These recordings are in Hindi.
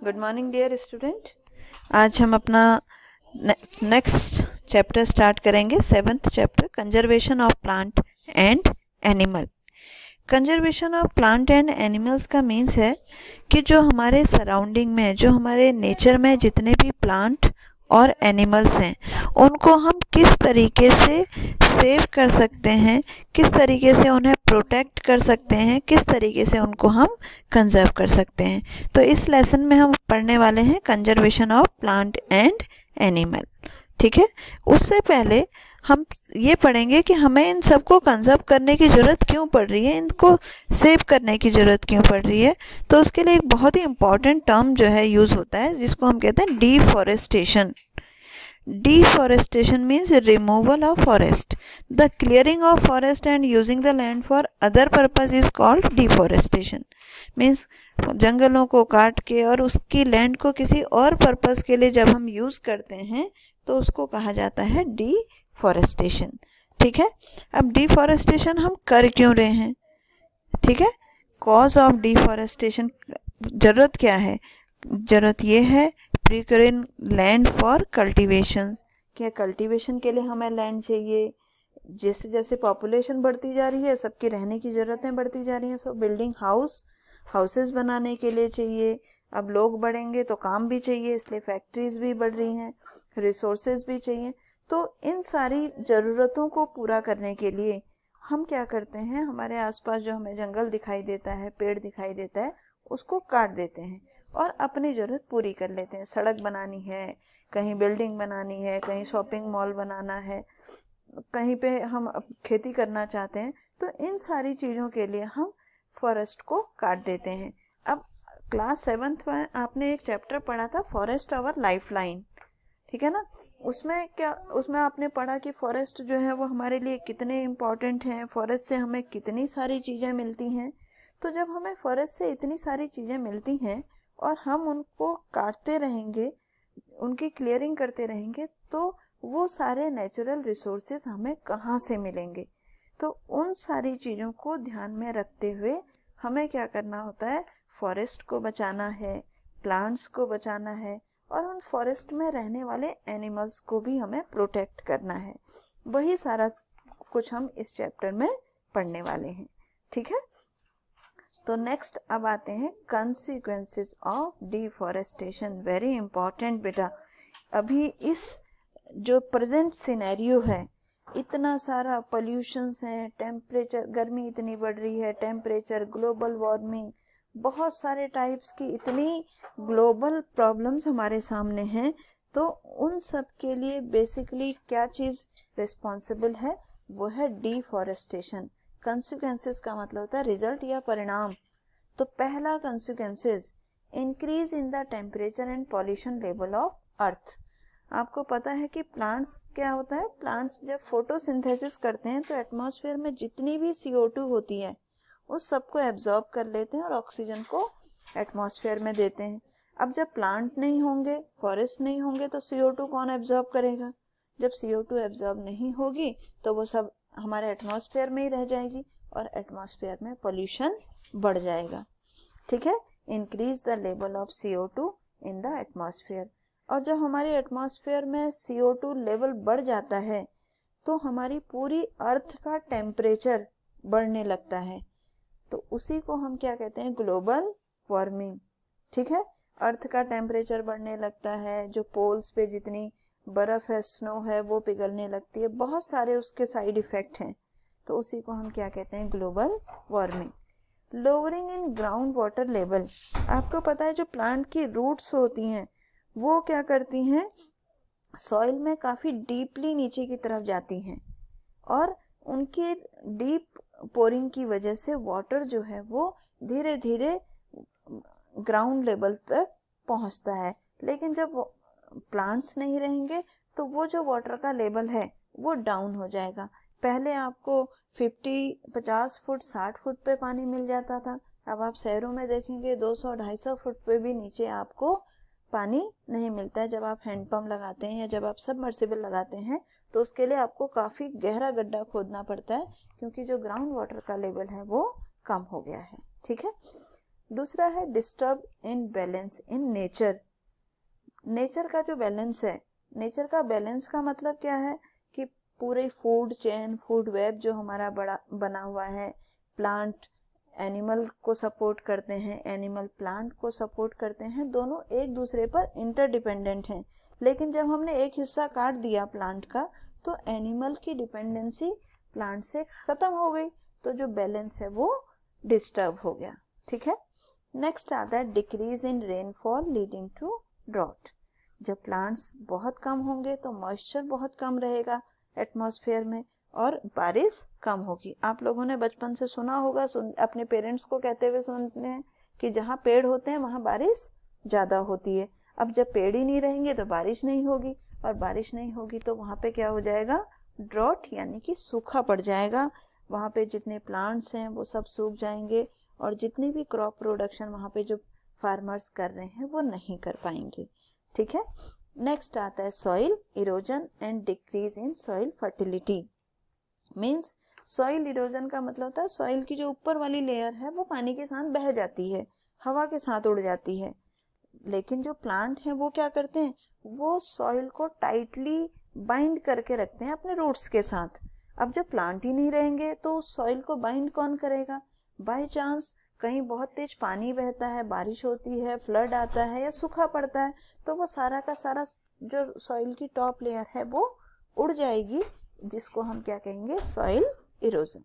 Good morning dear student. आज हम अपना नेक्स्ट चैप्टर स्टार्ट करेंगे, 7th chapter, conservation of plant and animal. Conservation of plant and animals का मीन्स है कि जो हमारे सराउंडिंग में, जो हमारे नेचर में जितने भी प्लांट और एनिमल्स हैं, उनको हम किस तरीके से सेव कर सकते हैं, किस तरीके से उन्हें प्रोटेक्ट कर सकते हैं, किस तरीके से उनको हम कंजर्व कर सकते हैं। तो इस लेसन में हम पढ़ने वाले हैं conservation of plant and animal. ठीक है, उससे पहले हम ये पढ़ेंगे कि हमें इन सबको कंजर्व करने की ज़रूरत क्यों पड़ रही है, इनको सेव करने की ज़रूरत क्यों पड़ रही है। तो उसके लिए एक बहुत ही इम्पॉर्टेंट टर्म जो है यूज़ होता है, जिसको हम कहते हैं deforestation. Deforestation means removal of forest. The clearing of forest and using the land for other purpose is called deforestation. Means जंगलों को काट के और उसकी लैंड को किसी और पर्पस के लिए जब हम यूज़ करते हैं तो उसको कहा जाता है डिफॉरेस्टेशन। ठीक है, अब डिफॉरेस्टेशन हम कर क्यों रहे हैं? ठीक है, कॉज ऑफ डिफॉरेस्टेशन, ज़रूरत क्या है? ज़रूरत ये है प्रिक्योरिंग लैंड फॉर कल्टीवेशन। क्या कल्टीवेशन के लिए हमें लैंड चाहिए? जैसे जैसे पॉपुलेशन बढ़ती जा रही है, सबकी रहने की ज़रूरतें बढ़ती जा रही हैं, सो बिल्डिंग हाउसेस बनाने के लिए चाहिए। अब लोग बढ़ेंगे तो काम भी चाहिए, इसलिए फैक्ट्रीज भी बढ़ रही हैं, रिसोर्सेज भी चाहिए। तो इन सारी ज़रूरतों को पूरा करने के लिए हम क्या करते हैं, हमारे आसपास जो हमें जंगल दिखाई देता है, पेड़ दिखाई देता है, उसको काट देते हैं और अपनी ज़रूरत पूरी कर लेते हैं। सड़क बनानी है, कहीं बिल्डिंग बनानी है, कहीं शॉपिंग मॉल बनाना है, कहीं पे हम खेती करना चाहते हैं, तो इन सारी चीज़ों के लिए हम फॉरेस्ट को काट देते हैं। अब क्लास 7th में आपने एक चैप्टर पढ़ा था, फॉरेस्ट आवर लाइफलाइन। ठीक है ना, उसमें आपने पढ़ा कि फॉरेस्ट जो है वो हमारे लिए कितने इम्पोर्टेंट हैं, फॉरेस्ट से हमें कितनी सारी चीज़ें मिलती हैं। तो जब हमें फॉरेस्ट से इतनी सारी चीज़ें मिलती हैं और हम उनको काटते रहेंगे, उनकी क्लियरिंग करते रहेंगे, तो वो सारे नेचुरल रिसोर्सेज हमें कहाँ से मिलेंगे? तो उन सारी चीज़ों को ध्यान में रखते हुए हमें क्या करना होता है, फॉरेस्ट को बचाना है, प्लांट्स को बचाना है, और उन फॉरेस्ट में रहने वाले एनिमल्स को भी हमें प्रोटेक्ट करना है। वही सारा कुछ हम इस चैप्टर में पढ़ने वाले हैं। ठीक है, तो नेक्स्ट अब आते हैं consequences of deforestation. Very important बेटा। अभी इस जो प्रेजेंट सिनेरियो है, इतना सारा पॉल्यूशंस है, टेम्परेचर, गर्मी इतनी बढ़ रही है, टेम्परेचर, ग्लोबल वार्मिंग, बहुत सारे टाइप्स की इतनी ग्लोबल प्रॉब्लम्स हमारे सामने हैं। तो उन सब के लिए बेसिकली क्या चीज़ रिस्पॉन्सिबल है? वो है डिफॉरेस्टेशन। कंसिक्वेंसेस का मतलब होता है रिजल्ट या परिणाम। तो पहला consequences, increase in the temperature and pollution level of earth. आपको पता है कि प्लांट्स क्या होता है, प्लांट्स जब फोटोसिंथेसिस करते हैं तो एटमॉस्फेयर में जितनी भी CO2 होती है उस सबको एब्जॉर्ब कर लेते हैं और ऑक्सीजन को एटमॉस्फेयर में देते हैं। अब जब प्लांट नहीं होंगे, फॉरेस्ट नहीं होंगे, तो CO2 कौन एब्जॉर्ब करेगा? जब CO2 एब्जॉर्ब नहीं होगी तो वो सब हमारे एटमॉस्फेयर में ही रह जाएगी और एटमॉस्फेयर में पोल्यूशन बढ़ जाएगा। ठीक है, increase the level of CO2 in the atmosphere. और जब हमारे एटमॉस्फेयर में CO2 लेवल बढ़ जाता है तो हमारी पूरी अर्थ का टेम्परेचर बढ़ने लगता है। तो उसी को हम क्या कहते हैं, ग्लोबल वार्मिंग। ठीक है, अर्थ का टेम्परेचर बढ़ने लगता है, जो पोल्स पे जितनी बर्फ है, स्नो है, वो पिघलने लगती है, बहुत सारे उसके साइड इफेक्ट हैं। तो उसी को हम क्या कहते हैं, global warming. Lowering in ground water level. आपको पता है जो प्लांट की रूट्स होती हैं वो क्या करती हैं, सॉइल में काफ़ी डीपली नीचे की तरफ जाती हैं और उनकी डीप पोरिंग की वजह से वाटर जो है वो धीरे धीरे ग्राउंड लेवल तक पहुंचता है। लेकिन जब प्लांट्स नहीं रहेंगे तो वो जो वाटर का लेवल है वो डाउन हो जाएगा। पहले आपको 50 फुट 60 फुट पे पानी मिल जाता था, अब आप शहरों में देखेंगे 200-250 फुट पे भी नीचे आपको पानी नहीं मिलता है। जब आप हैंडपम्प लगाते हैं या जब आप सबमर्सिबल लगाते हैं तो उसके लिए आपको काफ़ी गहरा गड्ढा खोदना पड़ता है, क्योंकि जो ग्राउंड वाटर का लेवल है वो कम हो गया है। ठीक है, दूसरा है disturb in balance in nature. Nature का जो बैलेंस है, नेचर का बैलेंस का मतलब क्या है कि पूरे फूड चेन, फूड वेब जो हमारा बड़ा बना हुआ है, प्लांट एनिमल को सपोर्ट करते हैं, एनिमल प्लांट को सपोर्ट करते हैं, दोनों एक दूसरे पर इंटरडिपेंडेंट हैं। लेकिन जब हमने एक हिस्सा काट दिया प्लांट का तो एनिमल की डिपेंडेंसी प्लांट से खत्म हो गई, तो जो बैलेंस है वो डिस्टर्ब हो गया। ठीक है। नेक्स्ट आता है decrease in rainfall leading to drought. जब प्लांट्स बहुत कम होंगे तो मॉइस्चर बहुत कम रहेगा एटमॉस्फेयर में और बारिश कम होगी। आप लोगों ने बचपन से सुना होगा, अपने पेरेंट्स को कहते हुए सुनते हैं कि जहाँ पेड़ होते हैं वहाँ बारिश ज़्यादा होती है। अब जब पेड़ ही नहीं रहेंगे तो बारिश नहीं होगी, और बारिश नहीं होगी तो वहाँ पे क्या हो जाएगा, ड्रॉट यानी कि सूखा पड़ जाएगा। वहाँ पे जितने प्लांट्स हैं वो सब सूख जाएंगे और जितनी भी क्रॉप प्रोडक्शन वहाँ पे जो फार्मर्स कर रहे हैं वो नहीं कर पाएंगे। ठीक है। नेक्स्ट आता है soil erosion and decrease in soil fertility. Means soil erosion का मतलब होता है सॉइल की जो ऊपर वाली लेयर है वो पानी के साथ बह जाती है, हवा के साथ उड़ जाती है। लेकिन जो प्लांट हैं वो क्या करते हैं, वो सॉइल को टाइटली बाइंड करके रखते हैं अपने रूट्स के साथ। अब जब प्लांट ही नहीं रहेंगे तो उस सॉइल को बाइंड कौन करेगा। बाय चांस कहीं बहुत तेज पानी बहता है, बारिश होती है, फ्लड आता है या सूखा पड़ता है, तो वो सारा का सारा जो सॉइल की टॉप लेयर है वो उड़ जाएगी, जिसको हम क्या कहेंगे, सॉइल इरोजन।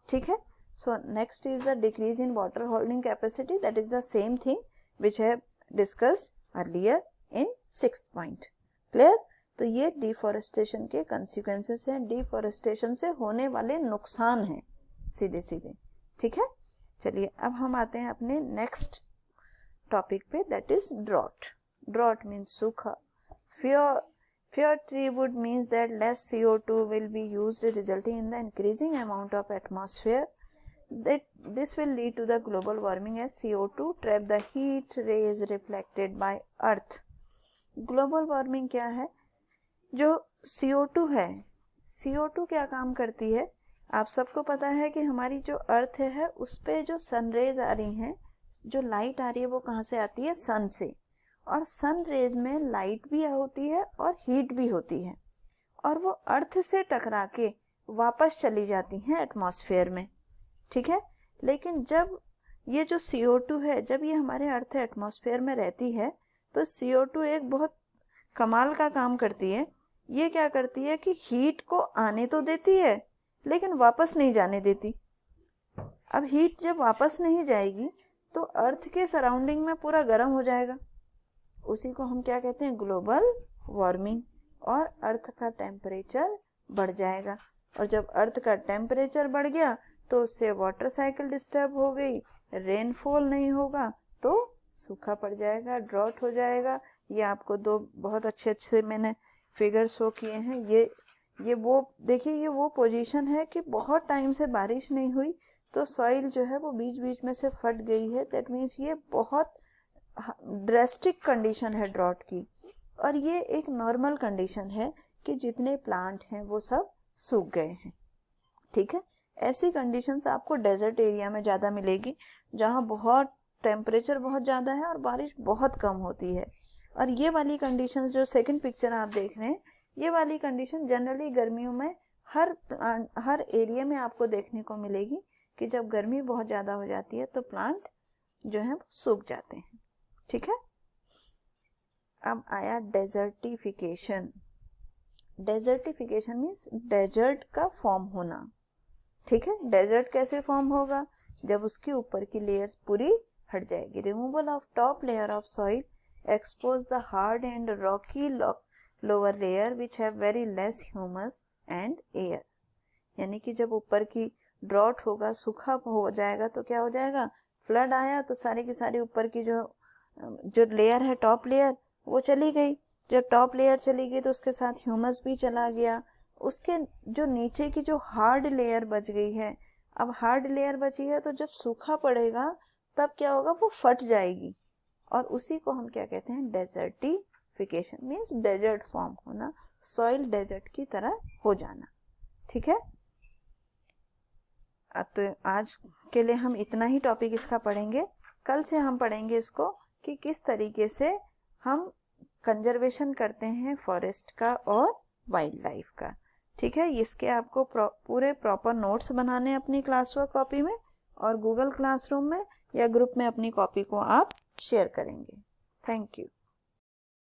ठीक है। So next is the decrease in water holding capacity, that is the same thing which है discussed earlier in 6th point. Clear. तो ये डिफॉरेस्टेशन के कंसिक्वेंसेस हैं, डिफॉरेस्टेशन से होने वाले नुकसान हैं सीधे सीधे। ठीक है। चलिए अब हम आते हैं अपने नेक्स्ट टॉपिक पे, that is drought. Drought means सूखा। Fewer tree wood means that less CO2 will be used, resulting in the increasing amount of atmosphere. This will lead to the global warming as CO2 trap the heat rays reflected by Earth. Global warming क्या है, जो CO2 है, CO2 क्या काम करती है, आप सबको पता है कि हमारी जो अर्थ है उस पे जो सन रेज आ रही हैं, जो लाइट आ रही है वो कहाँ से आती है, सन से। और सन रेज में लाइट भी होती है और हीट भी होती है, और वो अर्थ से टकरा के वापस चली जाती हैं एटमॉस्फेयर में। ठीक है। लेकिन जब ये जो CO2 है, जब ये हमारे अर्थ एटमॉस्फेयर में रहती है तो CO2 एक बहुत कमाल का काम करती है। ये क्या करती है कि हीट को आने तो देती है लेकिन वापस नहीं जाने देती। अब हीट जब वापस नहीं जाएगी तो अर्थ के सराउंडिंग में पूरा गर्म हो जाएगा, उसी को हम क्या कहते हैं, ग्लोबल वार्मिंग, और अर्थ का टेम्परेचर बढ़ जाएगा। और जब अर्थ का टेम्परेचर बढ़ गया तो उससे वाटर साइकिल डिस्टर्ब हो गई, रेनफॉल नहीं होगा तो सूखा पड़ जाएगा, ड्रॉट हो जाएगा। ये आपको दो बहुत अच्छे अच्छे मैंने फिगर शो किए हैं। ये वो देखिए, ये वो पोजीशन है कि बहुत टाइम से बारिश नहीं हुई तो सॉइल जो है वो बीच बीच में से फट गई है। दैट मीन्स ये बहुत ड्रेस्टिक कंडीशन है ड्रॉट की, और ये एक नॉर्मल कंडीशन है कि जितने प्लांट हैं वो सब सूख गए हैं। ठीक है। ऐसी कंडीशंस आपको डेजर्ट एरिया में ज़्यादा मिलेगी, जहाँ बहुत टेम्परेचर बहुत ज़्यादा है और बारिश बहुत कम होती है। और ये वाली कंडीशंस जो सेकंड पिक्चर आप देख रहे हैं, ये वाली कंडीशन जनरली गर्मियों में हर एरिया में आपको देखने को मिलेगी कि जब गर्मी बहुत ज़्यादा हो जाती है तो प्लांट जो है वो सूख जाते हैं। ठीक है। अब आया डेजर्टिफिकेशन। डेजर्टिफिकेशन मीन्स डेजर्ट का फॉर्म होना। ठीक है। डेजर्ट कैसे फॉर्म होगा, जब उसके ऊपर की लेयर्स पूरी हट जाएगी। Removal of top layer of soil expose the hard and Rocky lower layer which have very less humus and air. यानी कि जब ऊपर की ड्रॉट होगा, सूखा हो जाएगा तो क्या हो जाएगा, फ्लड आया तो सारी की सारी ऊपर की जो लेयर है, टॉप लेयर, वो चली गई। जब टॉप लेयर चली गई तो उसके साथ ह्यूमस भी चला गया। उसके जो नीचे की जो हार्ड लेयर बच गई है, अब हार्ड लेयर बची है तो जब सूखा पड़ेगा तब क्या होगा, वो फट जाएगी, और उसी को हम क्या कहते हैं, डेजर्टिफिकेशन। मीन्स डेजर्ट फॉर्म होना, सॉइल डेजर्ट की तरह हो जाना। ठीक है। अब तो आज के लिए हम इतना ही टॉपिक इसका पढ़ेंगे। कल से हम पढ़ेंगे इसको कि किस तरीके से हम कंजर्वेशन करते हैं फॉरेस्ट का और वाइल्ड लाइफ का। ठीक है, इसके आपको पूरे प्रॉपर नोट्स बनाने हैं अपनी क्लास वर्क कॉपी में, और गूगल क्लासरूम में या ग्रुप में अपनी कॉपी को आप शेयर करेंगे। Thank you.